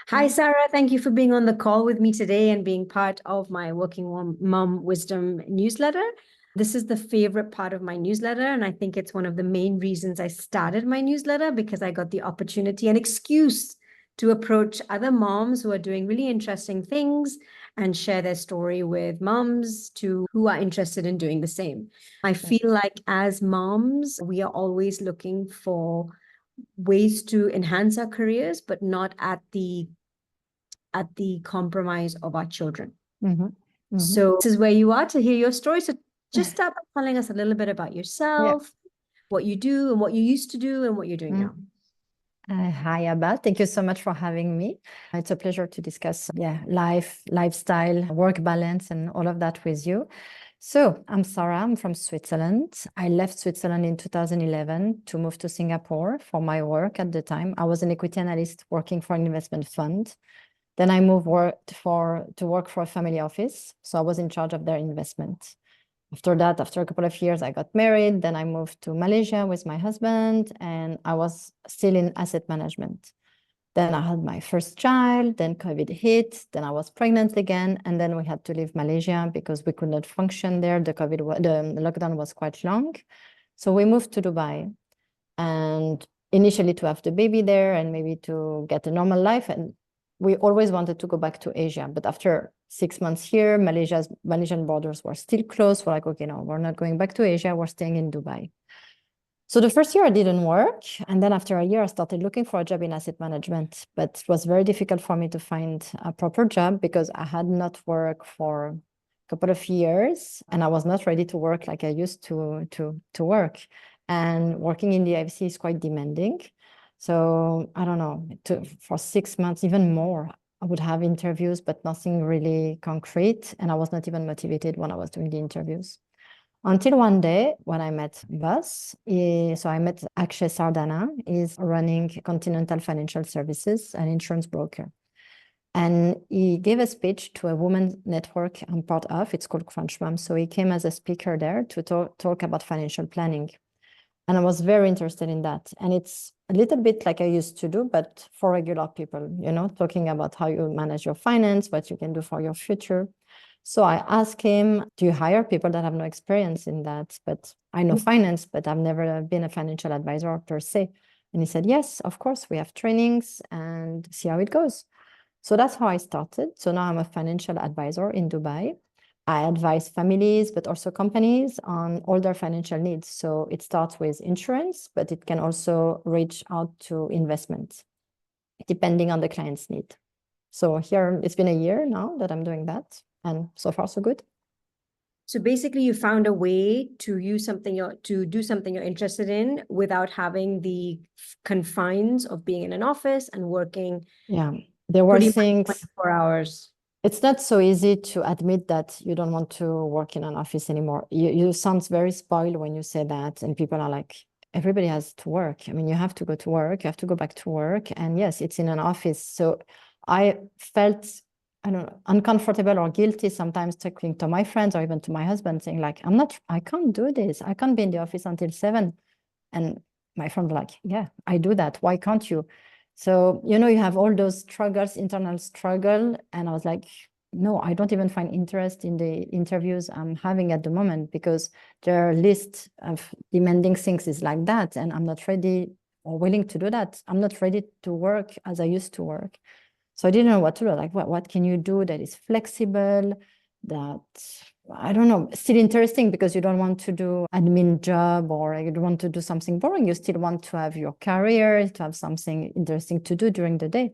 Hi, Sarah. Thank you for being on the call with me today and being part of my Working Mom Wisdom newsletter. This is the favorite part of my newsletter, and I think it's one of the main reasons I started my newsletter because I got the opportunity and excuse to approach other moms who are doing really interesting things and share their story with moms who are interested in doing the same. I feel like as moms, we are always looking for ways to enhance our careers, but not at the compromise of our children. Mm-hmm. Mm-hmm. So this is where you are to hear your story. So just start by telling us a little bit about yourself, what you do and what you used to do and what you're doing now. Hi, Abba. Thank you so much for having me. It's a pleasure to discuss life, lifestyle, work balance, and all of that with you. So I'm Sarah. I'm from Switzerland. I left Switzerland in 2011 to move to Singapore for my work at the time. I was an equity analyst working for an investment fund. Then I moved to work for a family office. So I was in charge of their investment. After that, after a couple of years, I got married. Then I moved to Malaysia with my husband, and I was still in asset management. Then I had my first child, then COVID hit, then I was pregnant again, and then we had to leave Malaysia because we could not function there. The lockdown was quite long. So we moved to Dubai, and initially to have the baby there and maybe to get a normal life. And we always wanted to go back to Asia, but after 6 months here, Malaysian borders were still closed. We're like, okay, no, we're not going back to Asia. We're staying in Dubai. So the first year it didn't work. And then after a year, I started looking for a job in asset management, but it was very difficult for me to find a proper job because I had not worked for a couple of years and I was not ready to work like I used to work. And working in the IFC is quite demanding. So I don't know, for 6 months, even more, I would have interviews, but nothing really concrete. And I was not even motivated when I was doing the interviews. Until one day when I met Buzz, so I met Akshay Sardana, he's running Continental Financial Services, an insurance broker. And he gave a speech to a women's network I'm part of, it's called Crunch Mom. So he came as a speaker there to talk about financial planning. And I was very interested in that. And it's a little bit like I used to do, but for regular people, talking about how you manage your finance, what you can do for your future. So I asked him, do you hire people that have no experience in that? But I know finance, but I've never been a financial advisor per se. And he said, yes, of course, we have trainings and see how it goes. So that's how I started. So now I'm a financial advisor in Dubai. I advise families, but also companies on all their financial needs. So it starts with insurance, but it can also reach out to investment, depending on the client's need. So here, it's been a year now that I'm doing that. And so far, so good. So basically, you found a way to do something you're interested in without having the confines of being in an office and working. Yeah, there were things. 24 hours. It's not so easy to admit that you don't want to work in an office anymore. You sound very spoiled when you say that, and people are like, everybody has to work. I mean, you have to go to work, you have to go back to work, and yes, it's in an office. So I felt, I don't know, uncomfortable or guilty sometimes talking to my friends or even to my husband, saying like, I can't do this. I can't be in the office until 7. And my friend was like, yeah, I do that. Why can't you? So, you have all those struggles, internal struggle. And I was like, no, I don't even find interest in the interviews I'm having at the moment because their list of demanding things is like that. And I'm not ready or willing to do that. I'm not ready to work as I used to work. So I didn't know what to do. Like, what can you do that is flexible, that, I don't know, still interesting because you don't want to do admin job or you don't want to do something boring. You still want to have your career, to have something interesting to do during the day.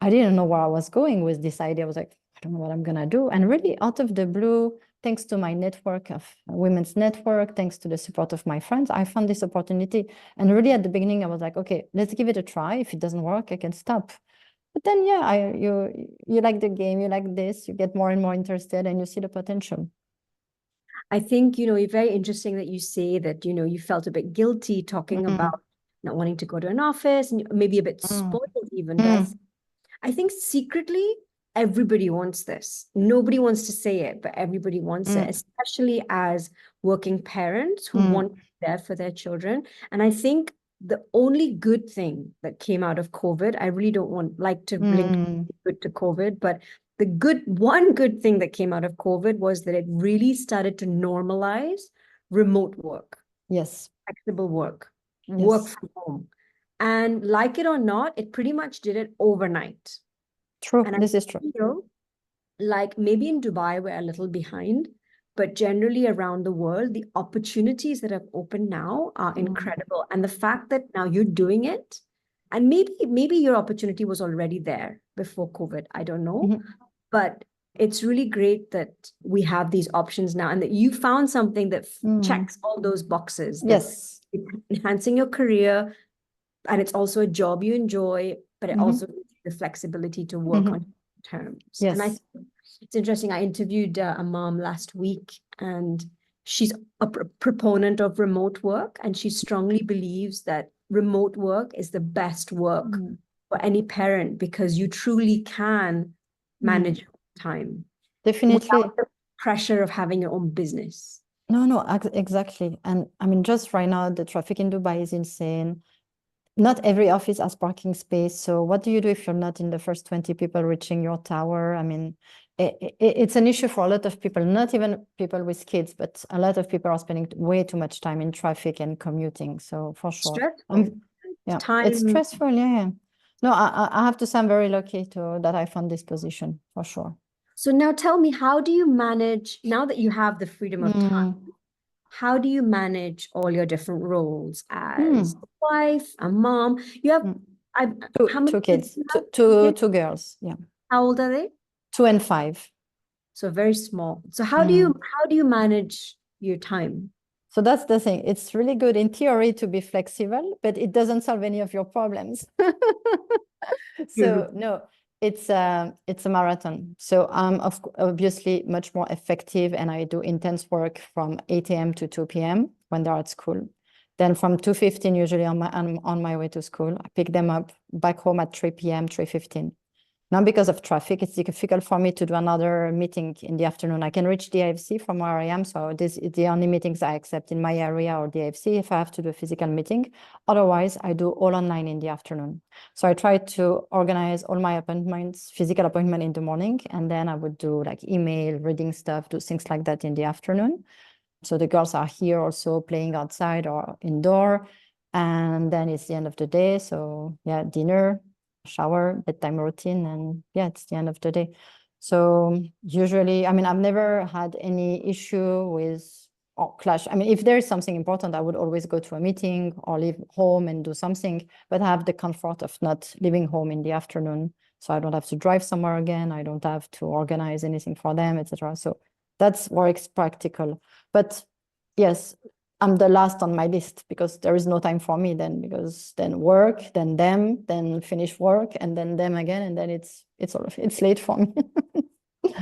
I didn't know where I was going with this idea. I was like, I don't know what I'm going to do. And really out of the blue, thanks to my network of women's network, thanks to the support of my friends, I found this opportunity. And really at the beginning, I was like, okay, let's give it a try. If it doesn't work, I can stop. But then, yeah, you like the game, you like this, you get more and more interested and you see the potential. I think, it's very interesting that you say that, you felt a bit guilty talking about not wanting to go to an office and maybe a bit spoiled even. But I think secretly, everybody wants this. Nobody wants to say it, but everybody wants it, especially as working parents who want to be there for their children. And I think the only good thing that came out of COVID, I really don't like to link good to COVID, but one good thing that came out of COVID was that it really started to normalize remote work. Yes. Flexible work, work from home. And like it or not, it pretty much did it overnight. True, and this is true. Feel like maybe in Dubai, we're a little behind, but generally around the world, the opportunities that have opened now are incredible. And the fact that now you're doing it, and maybe your opportunity was already there before COVID, I don't know. But it's really great that we have these options now and that you found something that checks all those boxes. Yes. Enhancing your career, and it's also a job you enjoy, but it also gives you the flexibility to work on terms. Yes. And it's interesting. I interviewed a mom last week, and she's a proponent of remote work, and she strongly believes that remote work is the best work for any parent because you truly can manage your time. Definitely. Without the pressure of having your own business. No, exactly. And I mean, just right now, the traffic in Dubai is insane. Not every office has parking space. So what do you do if you're not in the first 20 people reaching your tower? I mean, it's an issue for a lot of people, not even people with kids, but a lot of people are spending way too much time in traffic and commuting. So for sure. Stressful. Yeah, time. It's stressful. Yeah. No, I have to say I'm very lucky that I found this position for sure. So now tell me, how do you manage, now that you have the freedom of time, how do you manage all your different roles as a wife, a mom? You have how many two kids, two girls. Yeah. How old are they? 2 and 5. So very small. So how do you manage your time? So that's the thing. It's really good in theory to be flexible, but it doesn't solve any of your problems. So no, it's a marathon. So I'm obviously much more effective, and I do intense work from 8 a.m. to 2 p.m. when they're at school. Then from 2:15, usually I'm on my way to school. I pick them up back home at 3 p.m., 3:15. Now, because of traffic, it's difficult for me to do another meeting in the afternoon. I can reach the AFC from where I am. So this is the only meetings I accept in my area or the AFC if I have to do a physical meeting. Otherwise, I do all online in the afternoon. So I try to organize all my appointments, physical appointment in the morning, and then I would do like email, reading stuff, do things like that in the afternoon. So the girls are here also playing outside or indoor. And then it's the end of the day. So yeah, dinner, shower, bedtime routine, and yeah, it's the end of the day. So usually, I mean, I've never had any issue with or clash. I mean, if there is something important, I would always go to a meeting or leave home and do something, but I have the comfort of not leaving home in the afternoon. So I don't have to drive somewhere again. I don't have to organize anything for them, etc. So that's works practical. But yes, I'm the last on my list because there is no time for me then, because then work, then them, then finish work, and then them again, and then it's late for me.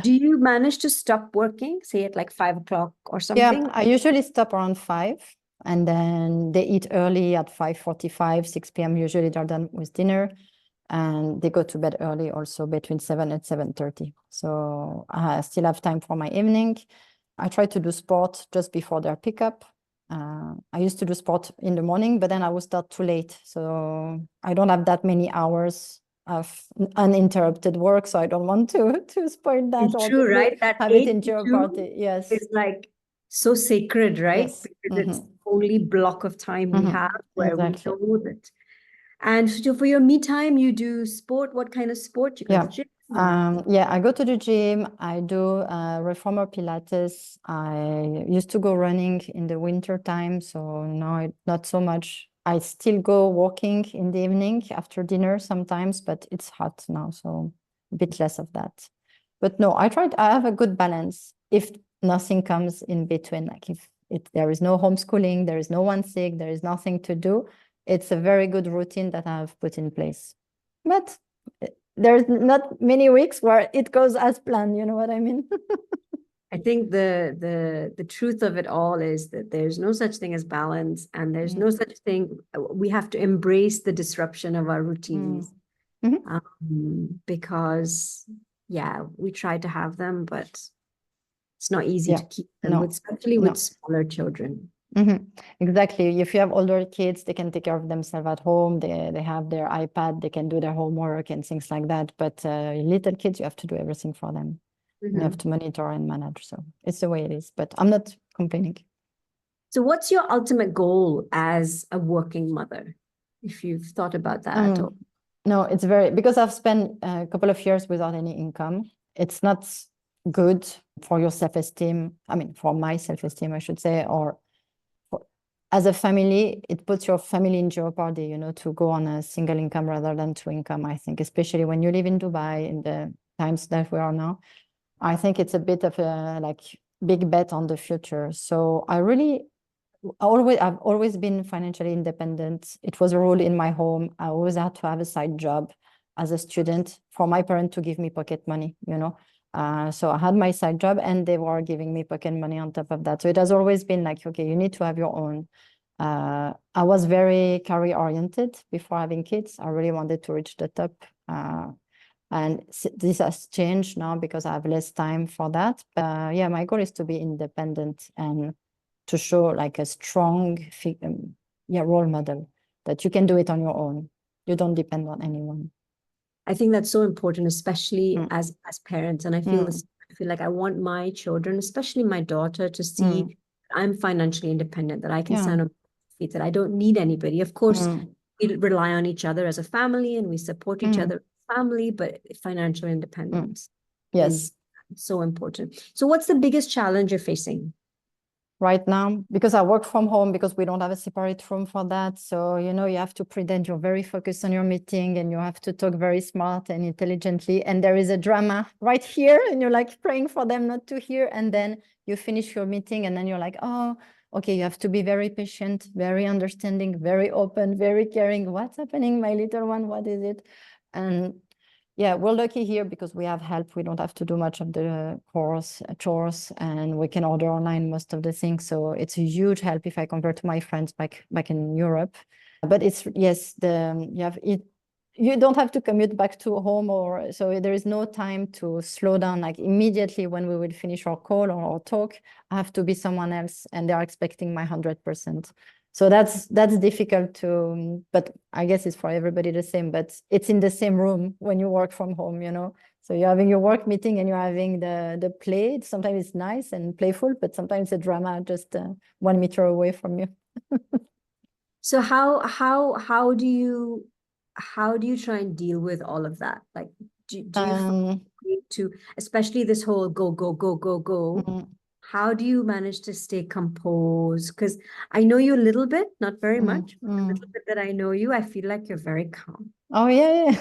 Do you manage to stop working, say at like 5 o'clock or something? Yeah, I usually stop around 5, and then they eat early at 5:45, 6 p.m. Usually they're done with dinner, and they go to bed early also between 7 and 7:30. So I still have time for my evening. I try to do sport just before their pickup. I used to do sport in the morning, but then I would start too late. So I don't have that many hours of uninterrupted work. So I don't want to spoil that. It's true, right? That have it in your party. Yes. It's like so sacred, right? Yes. Because it's the only block of time we have where we know that. And so for your me time, you do sport. What kind of sport? You go to the gym? Yeah, I go to the gym. I do reformer Pilates. I used to go running in the winter time, so now not so much. I still go walking in the evening after dinner sometimes, but it's hot now, so a bit less of that. But no, I have a good balance. If nothing comes in between, like if there is no homeschooling, there is no one sick, there is nothing to do, it's a very good routine that I've put in place. But there's not many weeks where it goes as planned, you know what I mean? I think the truth of it all is that there's no such thing as balance, and there's no such thing. We have to embrace the disruption of our routines, because yeah, we try to have them, but it's not easy to keep them, especially with smaller children. Exactly. If you have older kids, they can take care of themselves at home. They have their iPad, they can do their homework and things like that. But little kids, you have to do everything for them. You have to monitor and manage. So it's the way it is. But I'm not complaining. So what's your ultimate goal as a working mother, if you've thought about that at all? No, it's because I've spent a couple of years without any income. It's not good for your self-esteem. I mean, for my self-esteem, I should say, or as a family, it puts your family in jeopardy, you know, to go on a single income rather than two income, I think, especially when you live in Dubai in the times that we are now. I think it's a bit of a like big bet on the future. So I've always been financially independent. It was a rule in my home. I always had to have a side job as a student for my parents to give me pocket money, you know. So I had my side job and they were giving me pocket money on top of that. So it has always been like, okay, you need to have your own. I was very career oriented before having kids. I really wanted to reach the top. And this has changed now because I have less time for that. Yeah, my goal is to be independent and to show like a strong role model that you can do it on your own. You don't depend on anyone. I think that's so important, especially as parents. And I feel this, I feel like I want my children, especially my daughter, to see I'm financially independent, that I can stand on my feet, that I don't need anybody. Of course, we rely on each other as a family and we support each other as a family, but financial independence is so important. So what's the biggest challenge you're facing right now? Because I work from home, because we don't have a separate room for that. So, you know, you have to pretend you're very focused on your meeting and you have to talk very smart and intelligently. And there is a drama right here and you're like praying for them not to hear. And then you finish your meeting and then you're like, oh, okay, you have to be very patient, very understanding, very open, very caring. What's happening, my little one? What is it? And yeah, we're lucky here because we have help. We don't have to do much of the chores, and we can order online most of the things. So it's a huge help if I compare to my friends back in Europe. But it's you don't have to commute back to home, or so there is no time to slow down. Like immediately when we will finish our call or our talk, I have to be someone else, and they are expecting my 100%. So that's difficult to, but I guess it's for everybody the same, but it's in the same room when you work from home, you know. So you're having your work meeting and you're having the play. Sometimes it's nice and playful, but sometimes the drama just 1 meter away from you. So how do you try and deal with all of that? Like do you find to, especially this whole go, go, go, go, go, how do you manage to stay composed? Because I know you a little bit, not very much, but the little bit that I know you, I feel like you're very calm. Oh yeah.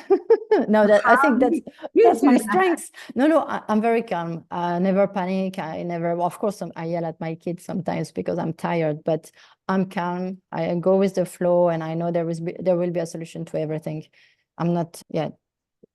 No, I think that's my strength. No, I'm very calm. I never panic. I never, well, of course, I yell at my kids sometimes because I'm tired, but I'm calm. I go with the flow, and I know there will be a solution to everything. I'm not,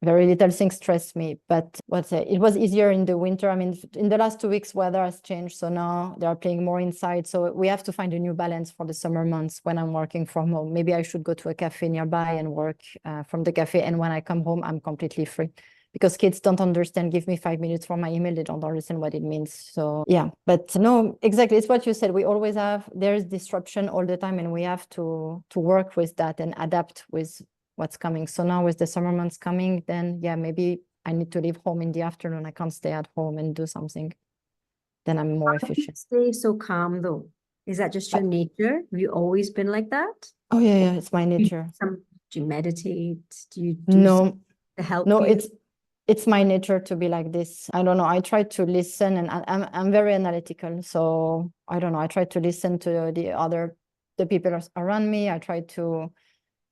very little things stress me, but it was easier in the winter. I mean, in the last 2 weeks, weather has changed. So now they are playing more inside. So we have to find a new balance for the summer months when I'm working from home. Maybe I should go to a cafe nearby and work from the cafe. And when I come home, I'm completely free because kids don't understand. Give me 5 minutes for my email. They don't understand what it means. So yeah, but no, exactly. It's what you said. We always there's disruption all the time, and we have to work with that and adapt with what's coming. So now with the summer months coming, then maybe I need to leave home in the afternoon. I can't stay at home and do something. Then I'm more efficient. Stay so calm though. Is that just your nature? Have you always been like that? Oh yeah, it's my nature. Do you meditate? Do you no, to help no, you? it's my nature to be like this. I don't know. I try to listen, and I'm very analytical. So I don't know. I try to listen to the people around me. I try to.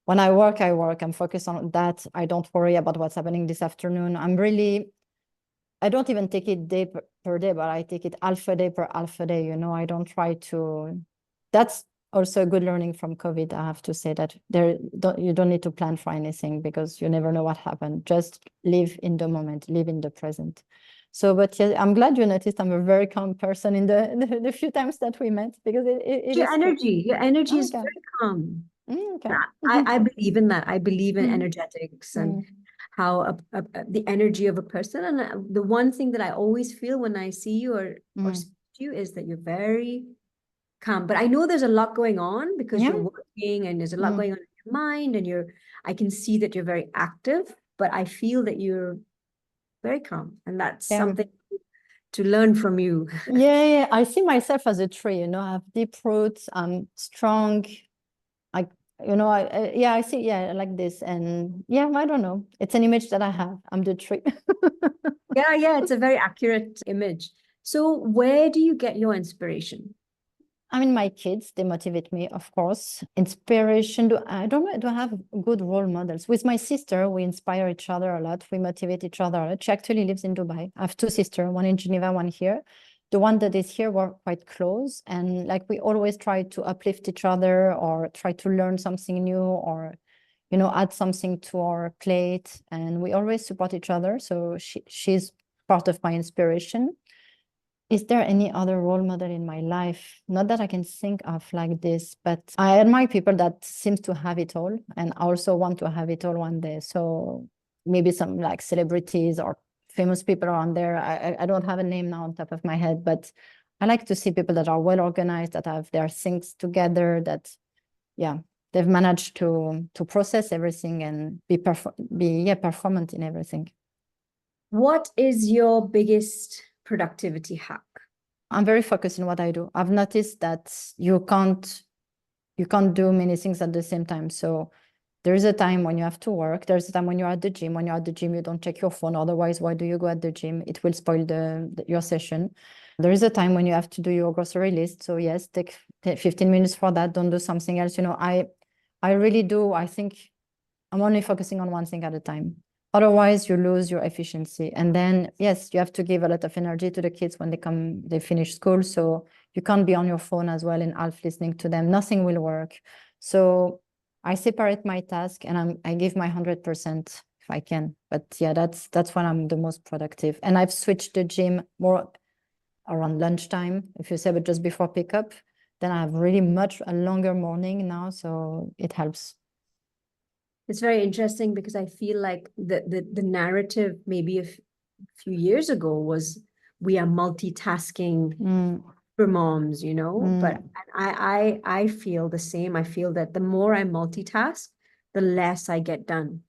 When I work, I'm focused on that. I don't worry about what's happening this afternoon. I don't even take it day per day, but I take it half a day per half a day. You know, I don't try to, that's also a good learning from COVID. I have to say that you don't need to plan for anything because you never know what happened. Just live in the moment, live in the present. So, but yeah, I'm glad you noticed I'm a very calm person in the few times that we met because your energy is very calm. Okay. I believe in that. I believe in energetics and how the energy of a person. And the one thing that I always feel when I see you or speak to you is that you're very calm. But I know there's a lot going on because Yeah. you're working and there's a lot Mm. going on in your mind, and I can see that you're very active, but I feel that you're very calm, and that's Yeah. something to learn from you. Yeah, I see myself as a tree, you know, I have deep roots, I'm strong. I, you know, I see, yeah, like this. And yeah, I don't know. It's an image that I have. I'm the tree. Yeah, it's a very accurate image. So where do you get your inspiration? I mean, my kids, they motivate me, of course. Inspiration, I don't know, do I have good role models? With my sister, we inspire each other a lot. We motivate each other a lot. She actually lives in Dubai. I have two sisters, one in Geneva, one here. The one that is here, we're quite close. And like we always try to uplift each other or try to learn something new or, you know, add something to our plate. And we always support each other. So she's part of my inspiration. Is there any other role model in my life? Not that I can think of like this, but I admire people that seems to have it all, and I also want to have it all one day. So maybe some like celebrities or famous people around there. I don't have a name now on top of my head, but I like to see people that are well organized, that have their things together, that yeah, they've managed to process everything and be performant in everything. What is your biggest productivity hack? I'm very focused in what I do. I've noticed that you can't do many things at the same time. So there is a time when you have to work. There's a time when you're at the gym. When you're at the gym, you don't check your phone. Otherwise, why do you go at the gym? It will spoil your session. There is a time when you have to do your grocery list. So yes, take 15 minutes for that. Don't do something else. You know, I really do. I think I'm only focusing on one thing at a time. Otherwise, you lose your efficiency. And then, yes, you have to give a lot of energy to the kids when they finish school. So you can't be on your phone as well and half listening to them. Nothing will work. So I separate my task and I give my 100% if I can. But yeah, that's when I'm the most productive. And I've switched the gym more around lunchtime, if you say, but just before pickup. Then I have really much a longer morning now. So it helps. It's very interesting because I feel like the narrative maybe a few years ago was we are multitasking for moms, you know, but I feel the same. I feel that the more I multitask, the less I get done.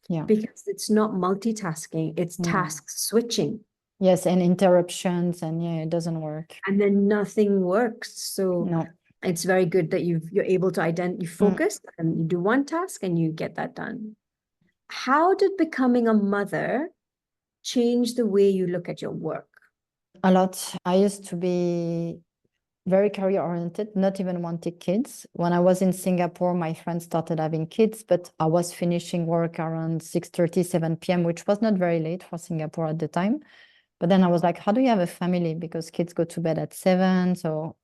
Yeah. Because it's not multitasking, it's task switching. Yes, and interruptions, and yeah, it doesn't work. And then nothing works. So No. it's very good that you're able to you focus and you do one task and you get that done. How did becoming a mother change the way you look at your work? A lot. I used to be very career oriented, not even wanting kids. When I was in Singapore, my friends started having kids, but I was finishing work around 6:30, 7 p.m., which was not very late for Singapore at the time. But then I was like, how do you have a family? Because kids go to bed at 7. So,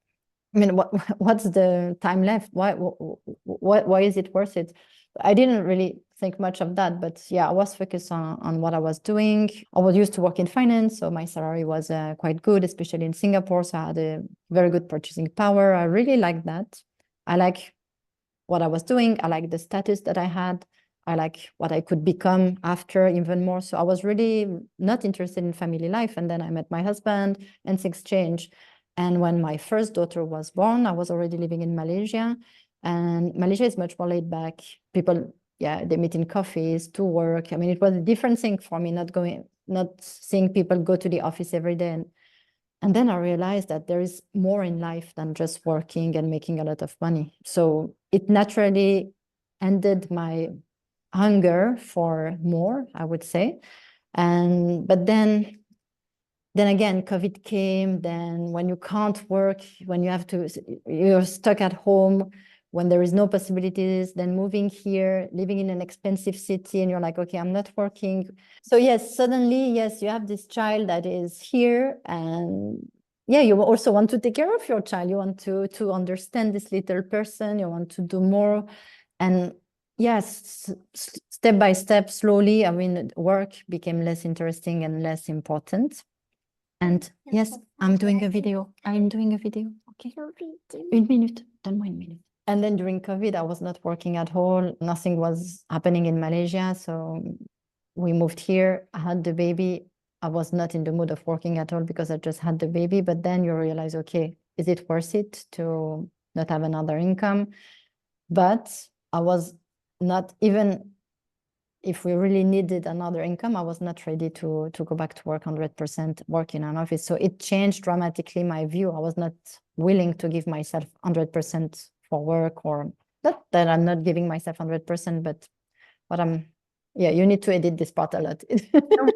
I mean, what's the time left? Why is it worth it? I didn't really think much of that, but yeah, I was focused on what I was doing. I was used to work in finance, so my salary was quite good, especially in Singapore. So I had a very good purchasing power. I really liked that. I like what I was doing. I like the status that I had. I like what I could become after even more. So I was really not interested in family life. And then I met my husband and things changed. And when my first daughter was born, I was already living in Malaysia. And Malaysia is much more laid back. People, yeah, they meet in coffees to work. I mean, it was a different thing for me, not seeing people go to the office every day. And then I realized that there is more in life than just working and making a lot of money. So it naturally ended my hunger for more, I would say. But then again, COVID came. Then when you can't work, when you're stuck at home, when there is no possibilities, then moving here, living in an expensive city, and you're like, okay, I'm not working. So yes, suddenly, yes, you have this child that is here, and yeah, you also want to take care of your child. You want to understand this little person. You want to do more, and yes, step by step, slowly, I mean, work became less interesting and less important. And yes, I'm doing a video. Okay. 1 minute. Donne-moi 1 minute. And then during COVID, I was not working at all. Nothing was happening in Malaysia. So we moved here. I had the baby. I was not in the mood of working at all because I just had the baby. But then you realize, okay, is it worth it to not have another income? But I was not, even if we really needed another income, I was not ready to go back to work 100% work in an office. So it changed dramatically my view. I was not willing to give myself 100% for work, or not that I'm not giving myself 100%, but what I'm, yeah, you need to edit this part a lot. No,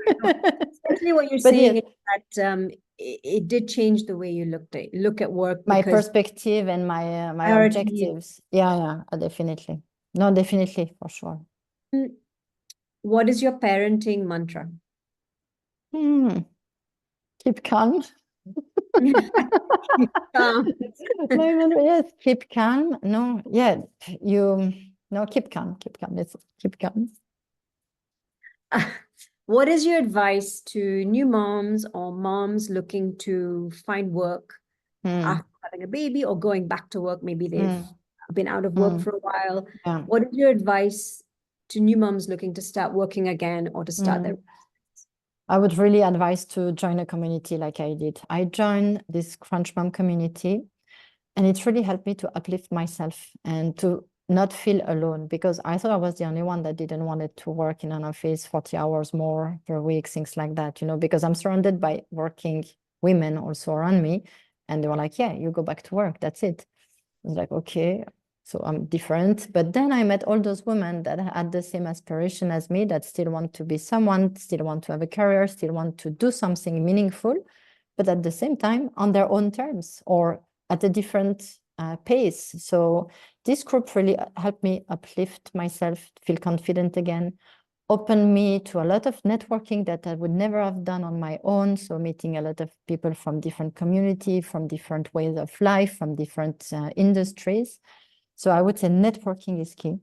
essentially what you're But saying yes, is that it did change the way you look at work, my because perspective and my priorities. objectives. Yeah, definitely. No, definitely, for sure. What is your parenting mantra? Keep calm. Um, My mother, yes, keep calm. No, yeah, keep calm, keep calm. Let's keep calm. What is your advice to new moms or moms looking to find work after having a baby or going back to work? Maybe they've been out of work for a while. Yeah. What is your advice to new moms looking to start working again or to start their? I would really advise to join a community like I did. I joined this Crunch Mom community, and it's really helped me to uplift myself and to not feel alone, because I thought I was the only one that didn't want it to work in an office 40 hours more per week, things like that, because I'm surrounded by working women also around me. And they were like, yeah, you go back to work. That's it. I was like, okay, so I'm different. But then I met all those women that had the same aspiration as me, that still want to be someone, still want to have a career, still want to do something meaningful, but at the same time on their own terms or at a different pace. So this group really helped me uplift myself, feel confident again, opened me to a lot of networking that I would never have done on my own. So meeting a lot of people from different community, from different ways of life, from different industries. So I would say networking is key.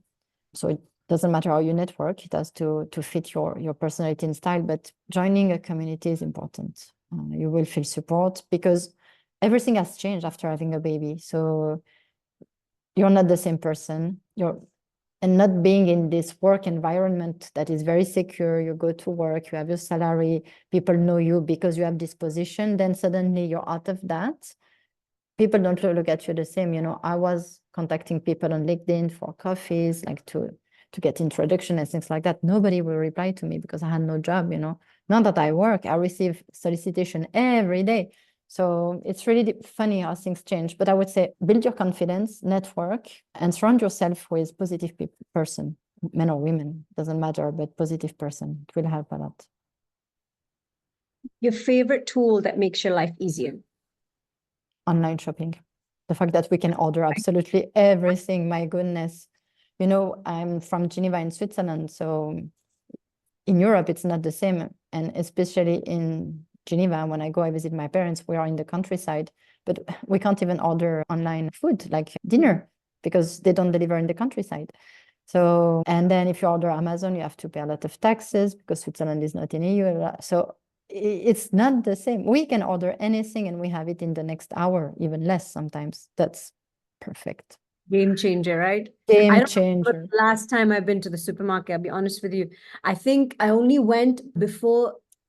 So it doesn't matter how you network, it has to fit your personality and style, but joining a community is important. You will feel support because everything has changed after having a baby. So you're not the same person. And not being in this work environment that is very secure, you go to work, you have your salary, people know you because you have this position, then suddenly you're out of that. People don't look at you the same. I was contacting people on LinkedIn for coffees, like to get introduction and things like that. Nobody will reply to me because I had no job, Now that I work, I receive solicitation every day. So it's really funny how things change. But I would say build your confidence, network, and surround yourself with positive person, men or women, doesn't matter, but positive person. It will help a lot. Your favorite tool that makes your life easier? Online shopping. The fact that we can order absolutely everything, my goodness. I'm from Geneva in Switzerland, so in Europe, it's not the same. And especially in Geneva, when I visit my parents, we are in the countryside, but we can't even order online food like dinner because they don't deliver in the countryside. So, and then if you order Amazon, you have to pay a lot of taxes because Switzerland is not in EU. So it's not the same. We can order anything and we have it in the next hour, even less sometimes. That's perfect. Game changer, right? Game changer. The last time I've been to the supermarket, I'll be honest with you, I think I only went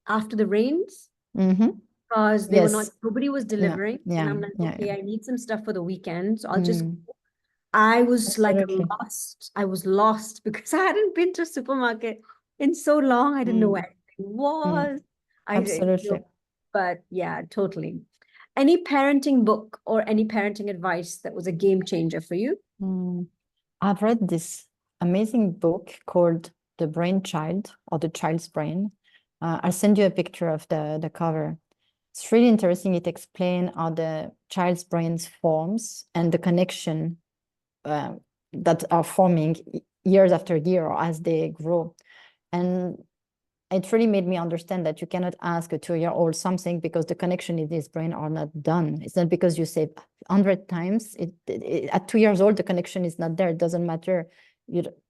after the rains because they were not, nobody was delivering. And I'm like, okay, I need some stuff for the weekend. So I'll just, I was like lost. I was lost because I hadn't been to a supermarket in so long. I didn't know where it was. Absolutely. But yeah, totally. Any parenting book or any parenting advice that was a game changer for you? I've read this amazing book called The Brain Child, or The Child's Brain. I'll send you a picture of the cover. It's really interesting. It explains how the child's brain forms and the connection that are forming years after year or as they grow. And it really made me understand that you cannot ask a 2-year-old something because the connection in his brain are not done. It's not because you say 100 times. At 2 years old, the connection is not there. It doesn't matter.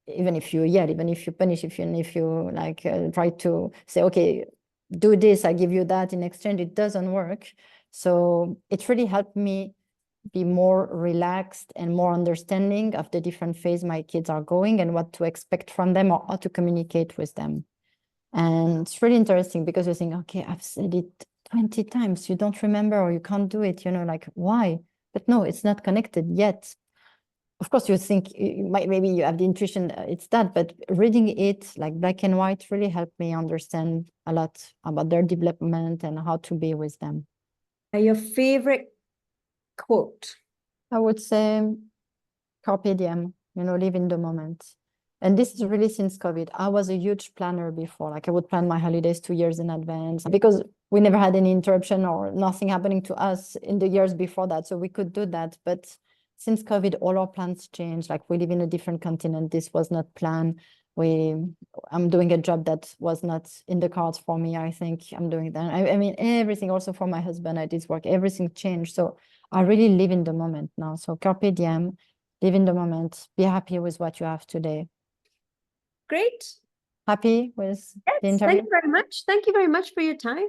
Even if you yell, even if you punish, if you like try to say, okay, do this, I give you that in exchange, it doesn't work. So it really helped me be more relaxed and more understanding of the different phase my kids are going and what to expect from them or how to communicate with them. And it's really interesting because you think, okay, I've said it 20 times, you don't remember or you can't do it, like why? But no, it's not connected yet. Of course, you think maybe you have the intuition, it's that, but reading it like black and white really helped me understand a lot about their development and how to be with them. Your favorite quote? I would say carpe diem, live in the moment. And this is really since COVID. I was a huge planner before, like I would plan my holidays 2 years in advance because we never had any interruption or nothing happening to us in the years before that. So we could do that. But since COVID, all our plans changed. Like we live in a different continent. This was not planned. I'm doing a job that was not in the cards for me. I think I'm doing that. I mean, everything also for my husband, I did work, everything changed. So I really live in the moment now. So carpe diem, live in the moment, be happy with what you have today. Great. Happy with the Yes, interview? thank you very much. Thank you very much for your time.